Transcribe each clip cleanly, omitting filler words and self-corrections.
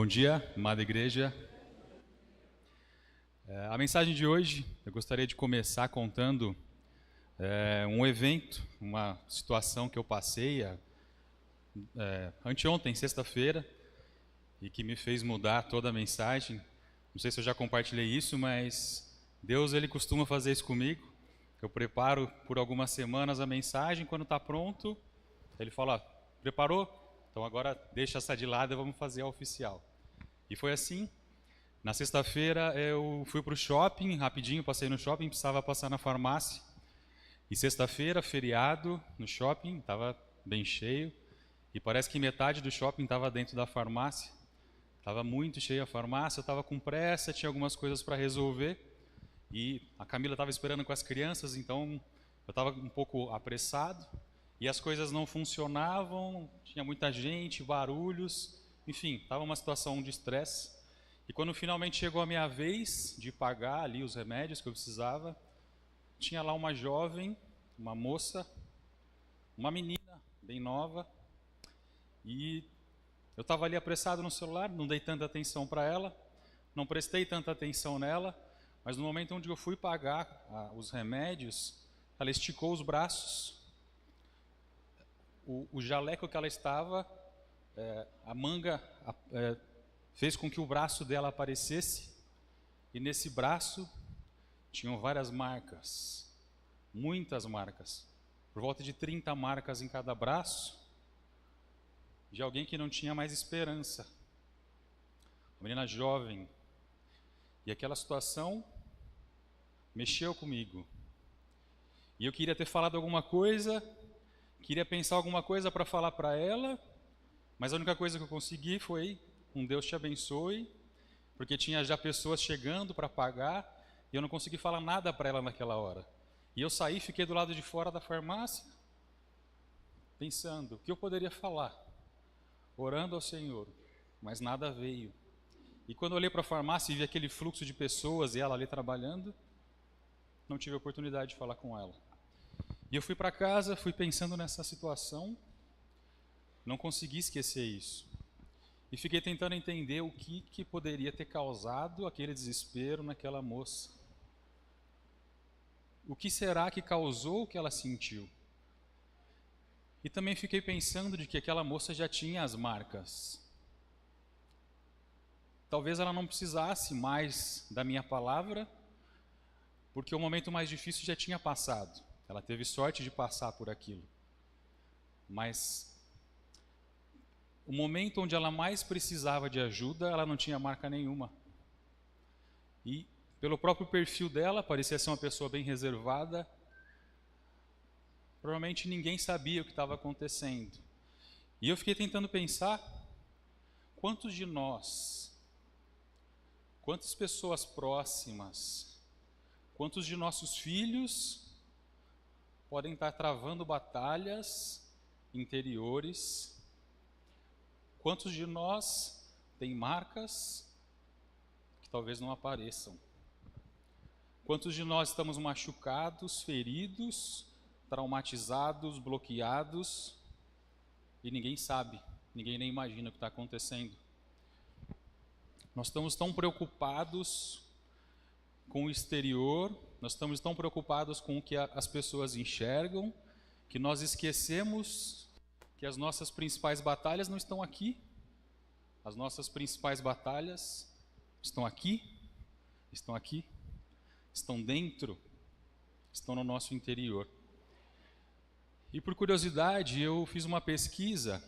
Bom dia, amada igreja. A mensagem de hoje, eu gostaria de começar contando um evento, uma situação que eu passei anteontem, sexta-feira, e que me fez mudar toda a mensagem. Não sei se eu já compartilhei isso, mas Deus ele costuma fazer isso comigo. Eu preparo por algumas semanas a mensagem, quando está pronto, Ele fala, preparou? Então agora deixa essa de lado e vamos fazer a oficial. E foi assim. Na sexta-feira eu fui para o shopping, rapidinho, passei no shopping, precisava passar na farmácia. E sexta-feira, feriado, no shopping, estava bem cheio. E parece que metade do shopping estava dentro da farmácia. Estava muito cheia a farmácia, eu estava com pressa, tinha algumas coisas para resolver. E a Camila estava esperando com as crianças, então eu estava um pouco apressado. E as coisas não funcionavam, tinha muita gente, barulhos, enfim, estava uma situação de estresse. E quando finalmente chegou a minha vez de pagar ali os remédios que eu precisava, tinha lá uma jovem, uma moça, uma menina bem nova, e eu estava ali apressado no celular, não dei tanta atenção para ela, não prestei tanta atenção nela, mas no momento onde eu fui pagar os remédios, ela esticou os braços. O jaleco que ela estava, a manga fez com que o braço dela aparecesse, e nesse braço tinham várias marcas, muitas marcas, por volta de 30 marcas em cada braço, de alguém que não tinha mais esperança, uma menina jovem. E aquela situação mexeu comigo, e eu queria ter falado alguma coisa, queria pensar alguma coisa para falar para ela, mas a única coisa que eu consegui foi um Deus te abençoe, porque tinha já pessoas chegando para pagar, e eu não consegui falar nada para ela naquela hora. E eu saí, fiquei do lado de fora da farmácia, pensando, o que eu poderia falar? Orando ao Senhor, mas nada veio. E quando eu olhei para a farmácia e vi aquele fluxo de pessoas e ela ali trabalhando, não tive a oportunidade de falar com ela. E eu fui para casa, fui pensando nessa situação, não consegui esquecer isso. E fiquei tentando entender o que poderia ter causado aquele desespero naquela moça. O que será que causou o que ela sentiu? E também fiquei pensando de que aquela moça já tinha as marcas. Talvez ela não precisasse mais da minha palavra, porque o momento mais difícil já tinha passado. Ela teve sorte de passar por aquilo. Mas o momento onde ela mais precisava de ajuda, ela não tinha marca nenhuma. E pelo próprio perfil dela, parecia ser uma pessoa bem reservada. Provavelmente ninguém sabia o que estava acontecendo. E eu fiquei tentando pensar, quantos de nós, quantas pessoas próximas, quantos de nossos filhos podem estar travando batalhas interiores? Quantos de nós têm marcas que talvez não apareçam? Quantos de nós estamos machucados, feridos, traumatizados, bloqueados, e ninguém sabe, ninguém nem imagina o que está acontecendo? Nós estamos tão preocupados com o exterior, nós estamos tão preocupados com o que as pessoas enxergam, que nós esquecemos que as nossas principais batalhas não estão aqui. As nossas principais batalhas estão aqui, estão dentro, estão no nosso interior. E por curiosidade, eu fiz uma pesquisa,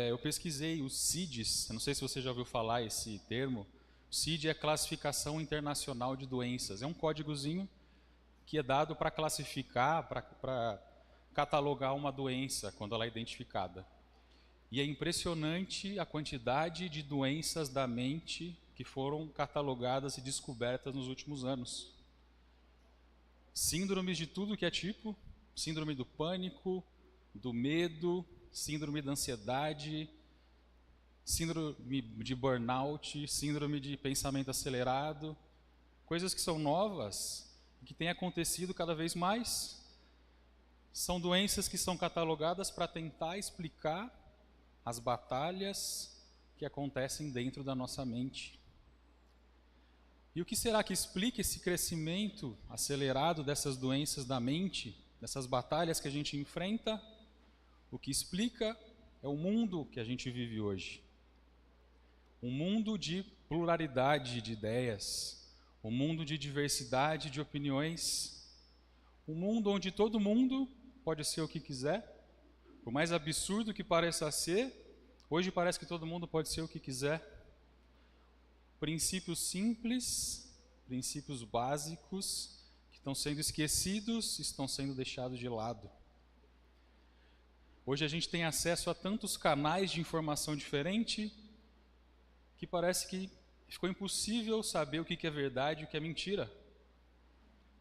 eu pesquisei os CIDs, eu não sei se você já ouviu falar esse termo. O CID é Classificação Internacional de Doenças, é um códigozinho que é dado para classificar, para catalogar uma doença quando ela é identificada. E é impressionante a quantidade de doenças da mente que foram catalogadas e descobertas nos últimos anos. Síndromes de tudo que é tipo, síndrome do pânico, do medo, síndrome da ansiedade, síndrome de burnout, síndrome de pensamento acelerado, coisas que são novas, que têm acontecido cada vez mais. São doenças que são catalogadas para tentar explicar as batalhas que acontecem dentro da nossa mente. E o que será que explica esse crescimento acelerado dessas doenças da mente, dessas batalhas que a gente enfrenta? O que explica é o mundo que a gente vive hoje. Um mundo de pluralidade de ideias, um mundo de diversidade de opiniões, um mundo onde todo mundo pode ser o que quiser. Por mais absurdo que pareça ser, hoje parece que todo mundo pode ser o que quiser. Princípios simples, princípios básicos, que estão sendo esquecidos, estão sendo deixados de lado. Hoje a gente tem acesso a tantos canais de informação diferente, que parece que ficou impossível saber o que é verdade e o que é mentira.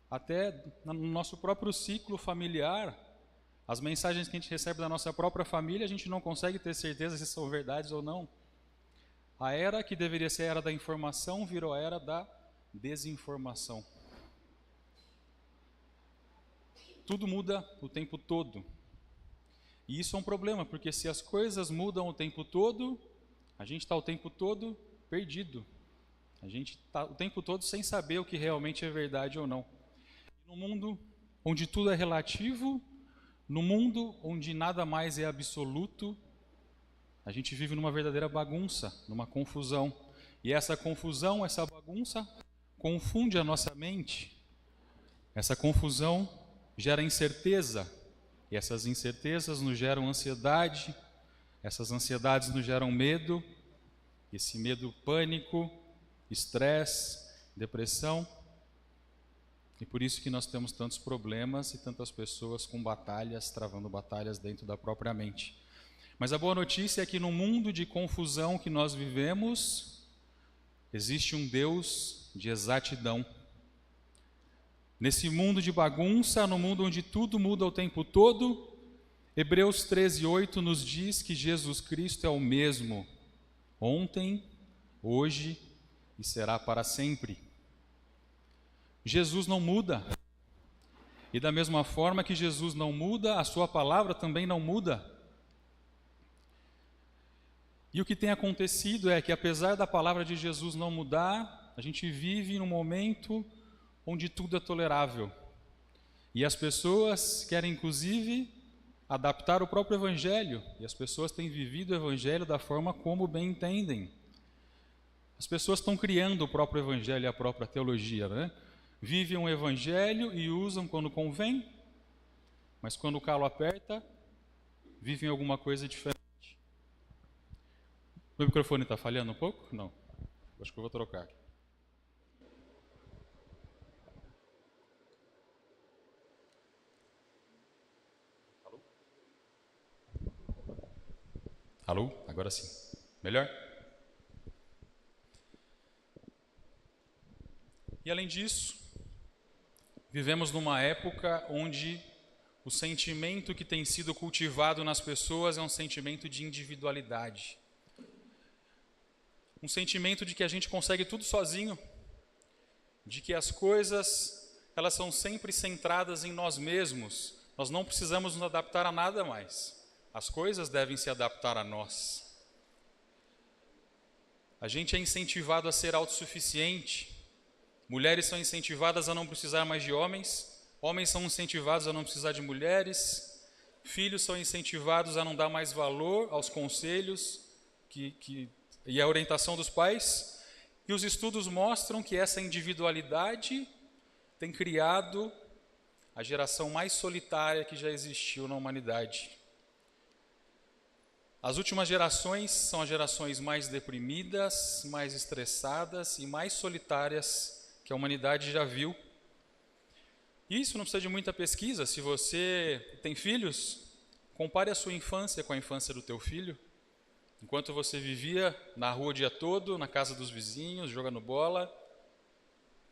Até no nosso próprio ciclo familiar, as mensagens que a gente recebe da nossa própria família, a gente não consegue ter certeza se são verdades ou não. A era que deveria ser a era da informação virou a era da desinformação. Tudo muda o tempo todo. E isso é um problema, porque se as coisas mudam o tempo todo, a gente está o tempo todo perdido. A gente está o tempo todo sem saber o que realmente é verdade ou não. No mundo onde tudo é relativo, no mundo onde nada mais é absoluto, a gente vive numa verdadeira bagunça, numa confusão. E essa confusão, essa bagunça, confunde a nossa mente. Essa confusão gera incerteza. E essas incertezas nos geram ansiedade. Essas ansiedades nos geram medo. Esse medo, pânico, estresse, depressão. E por isso que nós temos tantos problemas e tantas pessoas com batalhas, travando batalhas dentro da própria mente. Mas a boa notícia é que no mundo de confusão que nós vivemos, existe um Deus de exatidão. Nesse mundo de bagunça, no mundo onde tudo muda o tempo todo, Hebreus 13:8 nos diz que Jesus Cristo é o mesmo, ontem, hoje e será para sempre. Jesus não muda. E da mesma forma que Jesus não muda, a sua palavra também não muda. E o que tem acontecido é que, apesar da palavra de Jesus não mudar, a gente vive num momento onde tudo é tolerável. E as pessoas querem, inclusive, adaptar o próprio evangelho. E as pessoas têm vivido o evangelho da forma como bem entendem. As pessoas estão criando o próprio evangelho e a própria teologia, né? Vivem um evangelho e usam quando convém, mas quando o calo aperta, vivem alguma coisa diferente. Meu microfone está falhando um pouco? Não. Acho que eu vou trocar. Alô? Alô? Agora sim. Melhor? E além disso, vivemos numa época onde o sentimento que tem sido cultivado nas pessoas é um sentimento de individualidade. Um sentimento de que a gente consegue tudo sozinho, de que as coisas, elas são sempre centradas em nós mesmos. Nós não precisamos nos adaptar a nada mais. As coisas devem se adaptar a nós. A gente é incentivado a ser autossuficiente. Mulheres são incentivadas a não precisar mais de homens. Homens são incentivados a não precisar de mulheres. Filhos são incentivados a não dar mais valor aos conselhos e à orientação dos pais. E os estudos mostram que essa individualidade tem criado a geração mais solitária que já existiu na humanidade. As últimas gerações são as gerações mais deprimidas, mais estressadas e mais solitárias que a humanidade já viu. Isso não precisa de muita pesquisa. Se você tem filhos, compare a sua infância com a infância do teu filho. Enquanto você vivia na rua o dia todo, na casa dos vizinhos, jogando bola,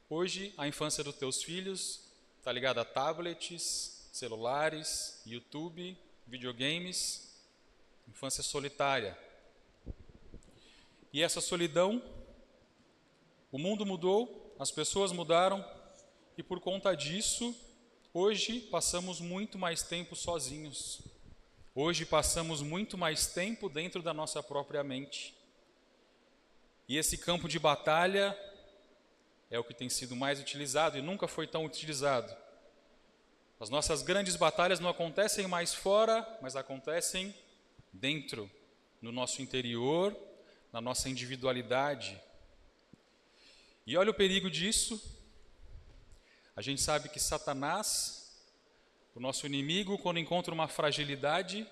hoje a infância dos teus filhos está ligada a tablets, celulares, YouTube, videogames, infância solitária. E essa solidão, o mundo mudou, as pessoas mudaram, e por conta disso, hoje passamos muito mais tempo sozinhos. Hoje passamos muito mais tempo dentro da nossa própria mente. E esse campo de batalha é o que tem sido mais utilizado e nunca foi tão utilizado. As nossas grandes batalhas não acontecem mais fora, mas acontecem dentro, no nosso interior, na nossa individualidade. E olha o perigo disso. A gente sabe que Satanás, o nosso inimigo, quando encontra uma fragilidade,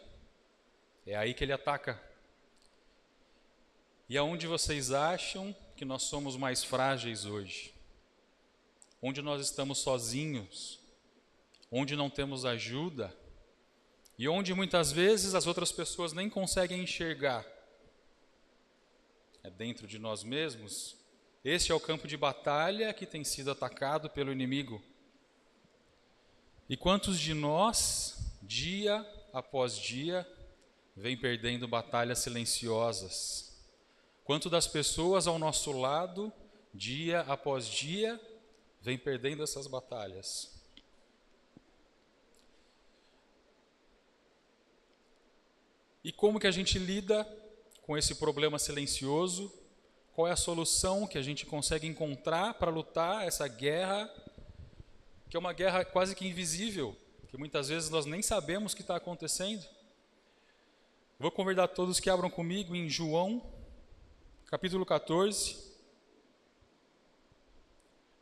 é aí que ele ataca. E aonde vocês acham que nós somos mais frágeis hoje? Onde nós estamos sozinhos? Onde não temos ajuda? E onde muitas vezes as outras pessoas nem conseguem enxergar? É dentro de nós mesmos. Este é o campo de batalha que tem sido atacado pelo inimigo. E quantos de nós, dia após dia, vem perdendo batalhas silenciosas? Quanto das pessoas ao nosso lado, dia após dia, vem perdendo essas batalhas? E como que a gente lida com esse problema silencioso? Qual é a solução que a gente consegue encontrar para lutar essa guerra, que é uma guerra quase que invisível, que muitas vezes nós nem sabemos o que está acontecendo? Vou convidar todos que abram comigo em João, capítulo 14,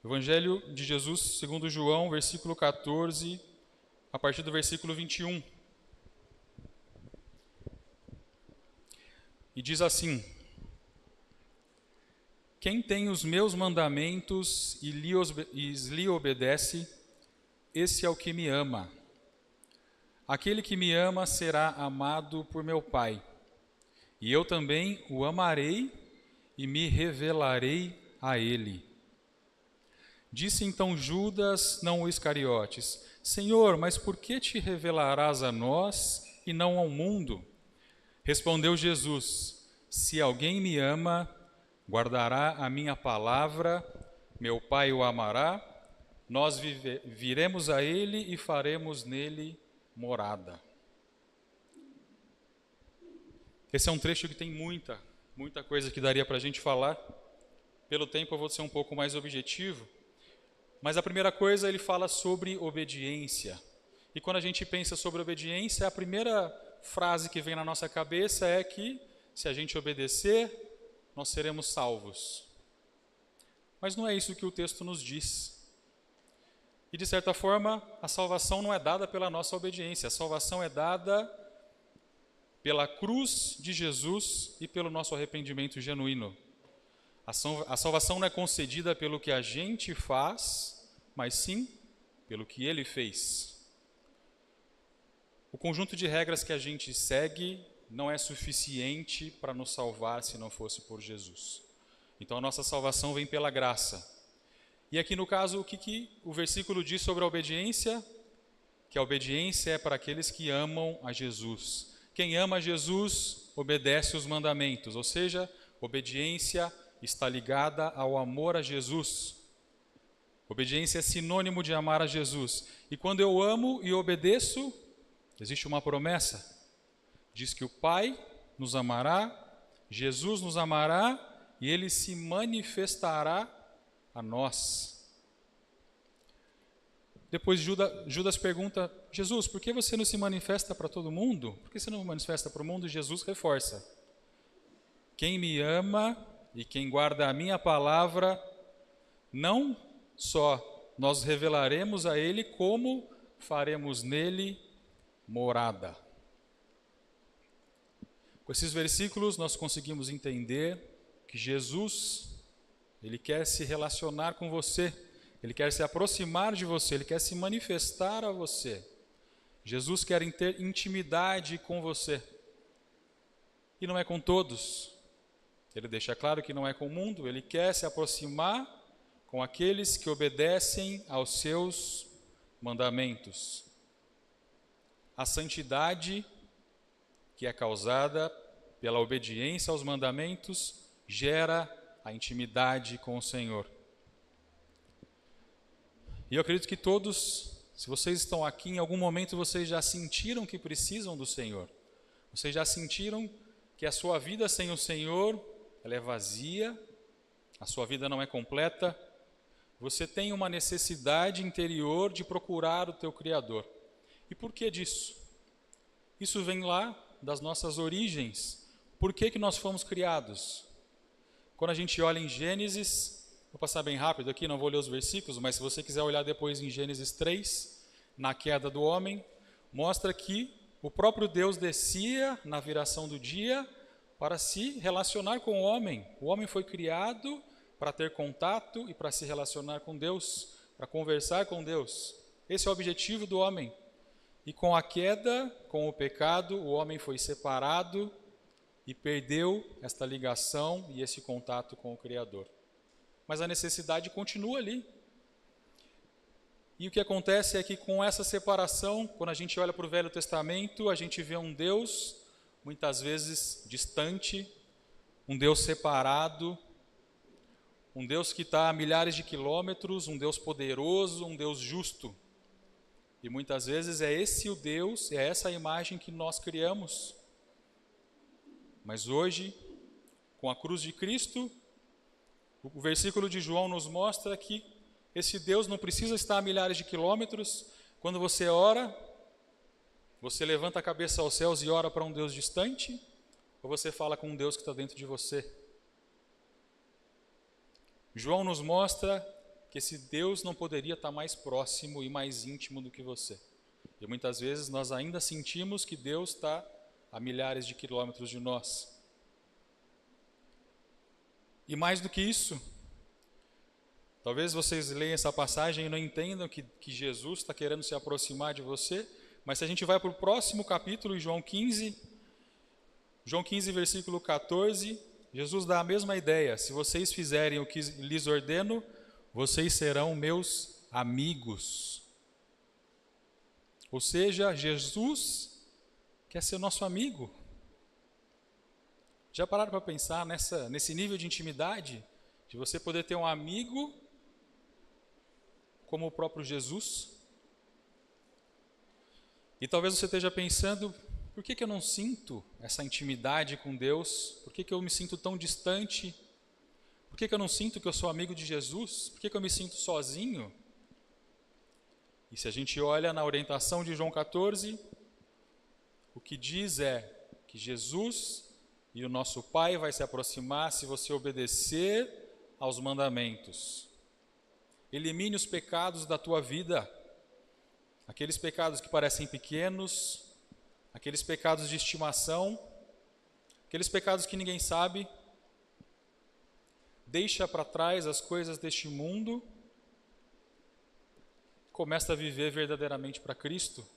Evangelho de Jesus segundo João, versículo 14, a partir do versículo 21. E diz assim: quem tem os meus mandamentos e lhe obedece, esse é o que me ama. Aquele que me ama será amado por meu Pai, e eu também o amarei e me revelarei a ele. Disse então Judas, não o Iscariotes: Senhor, mas por que te revelarás a nós e não ao mundo? Respondeu Jesus: se alguém me ama, guardará a minha palavra, meu Pai o amará, nós viremos a ele e faremos nele morada. Esse é um trecho que tem muita coisa que daria para a gente falar. Pelo tempo eu vou ser um pouco mais objetivo. Mas a primeira coisa, ele fala sobre obediência. E quando a gente pensa sobre obediência, a primeira frase que vem na nossa cabeça é que, se a gente obedecer, nós seremos salvos. Mas não é isso que o texto nos diz. E, de certa forma, a salvação não é dada pela nossa obediência. A salvação é dada pela cruz de Jesus e pelo nosso arrependimento genuíno. A salvação não é concedida pelo que a gente faz, mas sim pelo que Ele fez. O conjunto de regras que a gente segue não é suficiente para nos salvar se não fosse por Jesus. Então a nossa salvação vem pela graça. E aqui no caso, o que o versículo diz sobre a obediência? Que a obediência é para aqueles que amam a Jesus. Quem ama a Jesus, obedece os mandamentos, ou seja, obediência está ligada ao amor a Jesus. Obediência é sinônimo de amar a Jesus. E quando eu amo e obedeço, existe uma promessa. Diz que o Pai nos amará, Jesus nos amará e Ele se manifestará a nós. Depois Judas pergunta: Jesus, por que você não se manifesta para todo mundo? Por que você não manifesta para o mundo? Jesus reforça: quem me ama e quem guarda a minha palavra, não só nós revelaremos a Ele, como faremos nele morada. Com esses versículos nós conseguimos entender que Jesus, Ele quer se relacionar com você, Ele quer se aproximar de você, Ele quer se manifestar a você. Jesus quer ter intimidade com você. E não é com todos. Ele deixa claro que não é com o mundo, Ele quer se aproximar com aqueles que obedecem aos seus mandamentos. A santidade que é causada pela obediência aos mandamentos gera a intimidade com o Senhor. E eu acredito que todos, se vocês estão aqui, em algum momento vocês já sentiram que precisam do Senhor. Vocês já sentiram que a sua vida sem o Senhor ela é vazia, a sua vida não é completa, você tem uma necessidade interior de procurar o teu Criador. E por que disso? Isso vem lá das nossas origens. Por que nós fomos criados? Quando a gente olha em Gênesis, vou passar bem rápido aqui, não vou ler os versículos, mas se você quiser olhar depois em Gênesis 3, na queda do homem, mostra que o próprio Deus descia na viração do dia para se relacionar com o homem. O homem foi criado para ter contato e para se relacionar com Deus, para conversar com Deus. Esse é o objetivo do homem. E com a queda, com o pecado, o homem foi separado e perdeu esta ligação e esse contato com o Criador. Mas a necessidade continua ali. E o que acontece é que com essa separação, quando a gente olha para o Velho Testamento, a gente vê um Deus, muitas vezes distante, um Deus separado, um Deus que está a milhares de quilômetros, um Deus poderoso, um Deus justo. E muitas vezes é esse o Deus, é essa a imagem que nós criamos. Mas hoje, com a cruz de Cristo, o versículo de João nos mostra que esse Deus não precisa estar a milhares de quilômetros. Quando você ora, você levanta a cabeça aos céus e ora para um Deus distante, ou você fala com um Deus que está dentro de você? João nos mostra que esse Deus não poderia estar mais próximo e mais íntimo do que você. E muitas vezes nós ainda sentimos que Deus está a milhares de quilômetros de nós. E mais do que isso, talvez vocês leiam essa passagem e não entendam que Jesus está querendo se aproximar de você, mas se a gente vai para o próximo capítulo, João 15, versículo 14, Jesus dá a mesma ideia: se vocês fizerem o que lhes ordeno, vocês serão meus amigos. Ou seja, Jesus quer ser nosso amigo. Já pararam para pensar nesse nível de intimidade? De você poder ter um amigo como o próprio Jesus? E talvez você esteja pensando, por que eu não sinto essa intimidade com Deus? Por que eu me sinto tão distante? Por que eu não sinto que eu sou amigo de Jesus? Por que eu me sinto sozinho? E se a gente olha na orientação de João 14, o que diz é que Jesus e o nosso Pai vai se aproximar se você obedecer aos mandamentos. Elimine os pecados da tua vida, aqueles pecados que parecem pequenos, aqueles pecados de estimação, aqueles pecados que ninguém sabe. Deixa para trás as coisas deste mundo, começa a viver verdadeiramente para Cristo.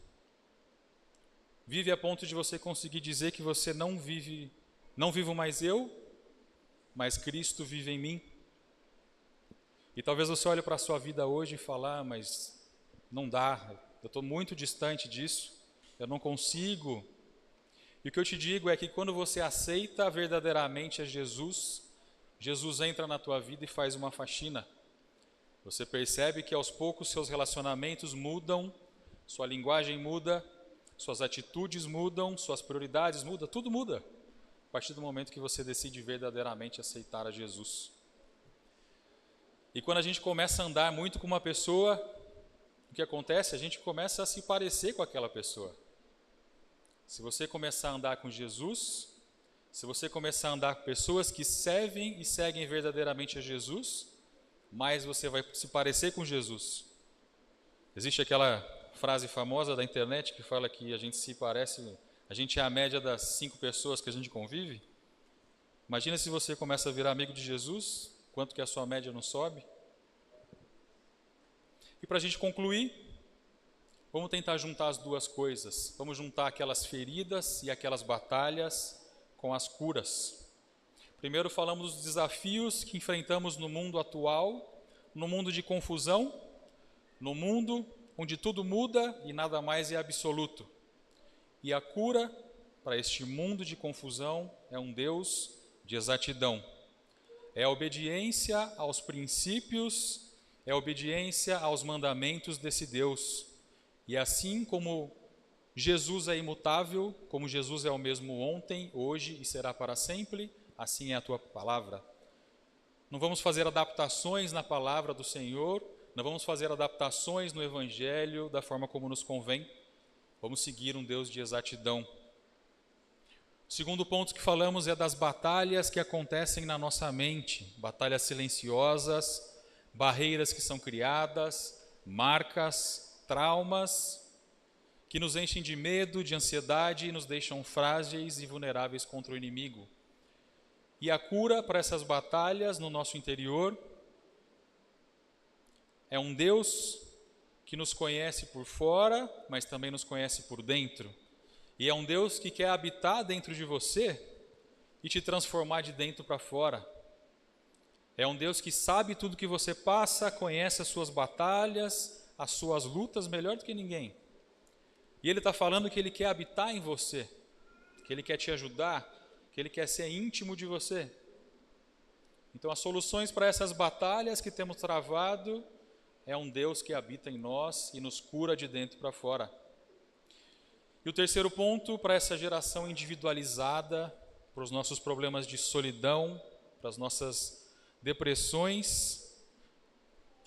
Vive a ponto de você conseguir dizer que você não vivo mais eu, mas Cristo vive em mim. E talvez você olhe para a sua vida hoje e fale, mas não dá, eu estou muito distante disso, eu não consigo. E o que eu te digo é que quando você aceita verdadeiramente a Jesus, Jesus entra na tua vida e faz uma faxina. Você percebe que aos poucos seus relacionamentos mudam, sua linguagem muda, suas atitudes mudam, suas prioridades mudam, tudo muda. A partir do momento que você decide verdadeiramente aceitar a Jesus. E quando a gente começa a andar muito com uma pessoa, o que acontece? A gente começa a se parecer com aquela pessoa. Se você começar a andar com Jesus, se você começar a andar com pessoas que servem e seguem verdadeiramente a Jesus, mais você vai se parecer com Jesus. Existe aquela frase famosa da internet que fala que a gente se parece, a gente é a média das 5 pessoas que a gente convive. Imagina se você começa a virar amigo de Jesus, quanto que a sua média não sobe. E para a gente concluir, vamos tentar juntar as duas coisas. Vamos juntar aquelas feridas e aquelas batalhas com as curas. Primeiro falamos dos desafios que enfrentamos no mundo atual, no mundo de confusão, no mundo onde tudo muda e nada mais é absoluto. E a cura para este mundo de confusão é um Deus de exatidão. É a obediência aos princípios, é a obediência aos mandamentos desse Deus. E assim como Jesus é imutável, como Jesus é o mesmo ontem, hoje e será para sempre, assim é a tua palavra. Não vamos fazer adaptações na palavra do Senhor, não vamos fazer adaptações no Evangelho da forma como nos convém. Vamos seguir um Deus de exatidão. O segundo ponto que falamos é das batalhas que acontecem na nossa mente, batalhas silenciosas, barreiras que são criadas, marcas, traumas, que nos enchem de medo, de ansiedade e nos deixam frágeis e vulneráveis contra o inimigo. E a cura para essas batalhas no nosso interior é um Deus que nos conhece por fora, mas também nos conhece por dentro. E é um Deus que quer habitar dentro de você e te transformar de dentro para fora. É um Deus que sabe tudo que você passa, conhece as suas batalhas, as suas lutas melhor do que ninguém. E Ele está falando que Ele quer habitar em você, que Ele quer te ajudar, que Ele quer ser íntimo de você. Então as soluções para essas batalhas que temos travado é um Deus que habita em nós e nos cura de dentro para fora. E o terceiro ponto, para essa geração individualizada, para os nossos problemas de solidão, para as nossas depressões,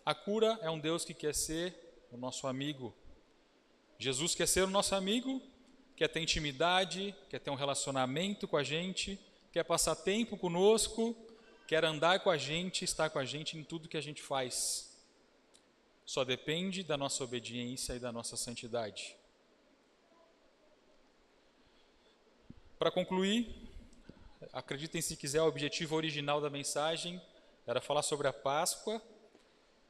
a cura é um Deus que quer ser o nosso amigo. Jesus quer ser o nosso amigo, quer ter intimidade, quer ter um relacionamento com a gente, quer passar tempo conosco, quer andar com a gente, estar com a gente em tudo que a gente faz. Só depende da nossa obediência e da nossa santidade. Para concluir, acreditem se quiser, o objetivo original da mensagem era falar sobre a Páscoa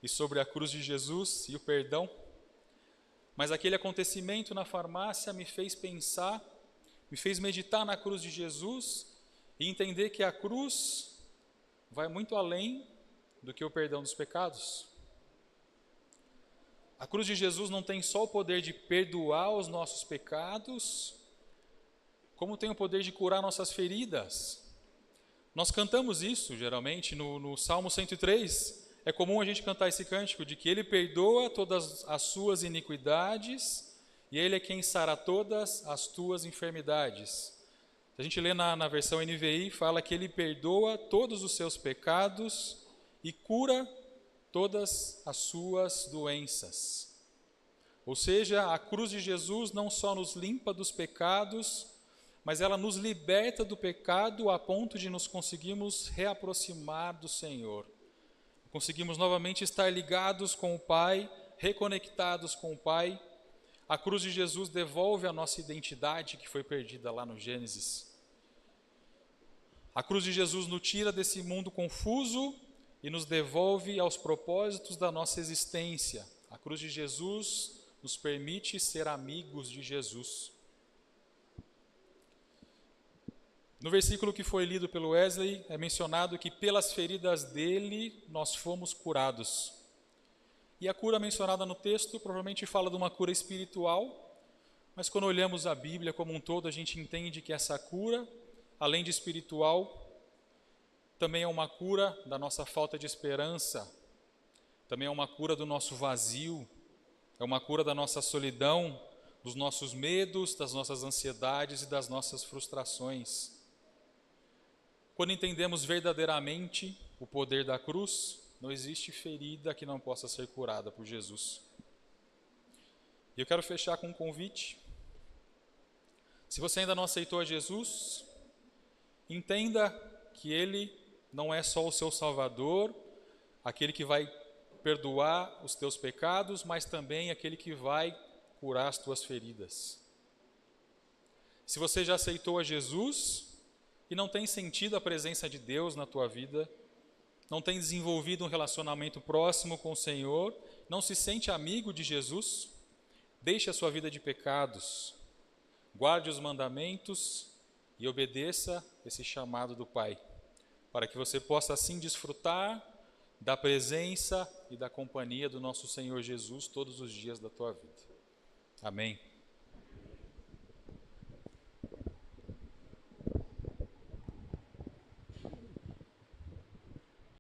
e sobre a cruz de Jesus e o perdão. Mas aquele acontecimento na farmácia me fez pensar, me fez meditar na cruz de Jesus e entender que a cruz vai muito além do que o perdão dos pecados. A cruz de Jesus não tem só o poder de perdoar os nossos pecados, como tem o poder de curar nossas feridas. Nós cantamos isso, geralmente, no Salmo 103. É comum a gente cantar esse cântico de que Ele perdoa todas as suas iniquidades e Ele é quem sara todas as tuas enfermidades. A gente lê na versão NVI, fala que Ele perdoa todos os seus pecados e cura todas as suas doenças. Ou seja, a cruz de Jesus não só nos limpa dos pecados, mas ela nos liberta do pecado a ponto de nos conseguirmos reaproximar do Senhor. Conseguimos novamente estar ligados com o Pai, reconectados com o Pai. A cruz de Jesus devolve a nossa identidade que foi perdida lá no Gênesis. A cruz de Jesus nos tira desse mundo confuso e nos devolve aos propósitos da nossa existência. A cruz de Jesus nos permite ser amigos de Jesus. No versículo que foi lido pelo Wesley, é mencionado que pelas feridas dele nós fomos curados. E a cura mencionada no texto provavelmente fala de uma cura espiritual, mas quando olhamos a Bíblia como um todo, a gente entende que essa cura, além de espiritual, também é uma cura da nossa falta de esperança, também é uma cura do nosso vazio, é uma cura da nossa solidão, dos nossos medos, das nossas ansiedades e das nossas frustrações. Quando entendemos verdadeiramente o poder da cruz, não existe ferida que não possa ser curada por Jesus. E eu quero fechar com um convite. Se você ainda não aceitou a Jesus, entenda que Ele não é só o seu Salvador, aquele que vai perdoar os teus pecados, mas também aquele que vai curar as tuas feridas. Se você já aceitou a Jesus e não tem sentido a presença de Deus na tua vida, não tem desenvolvido um relacionamento próximo com o Senhor, não se sente amigo de Jesus, deixe a sua vida de pecados, guarde os mandamentos e obedeça esse chamado do Pai, para que você possa assim desfrutar da presença e da companhia do nosso Senhor Jesus todos os dias da tua vida. Amém.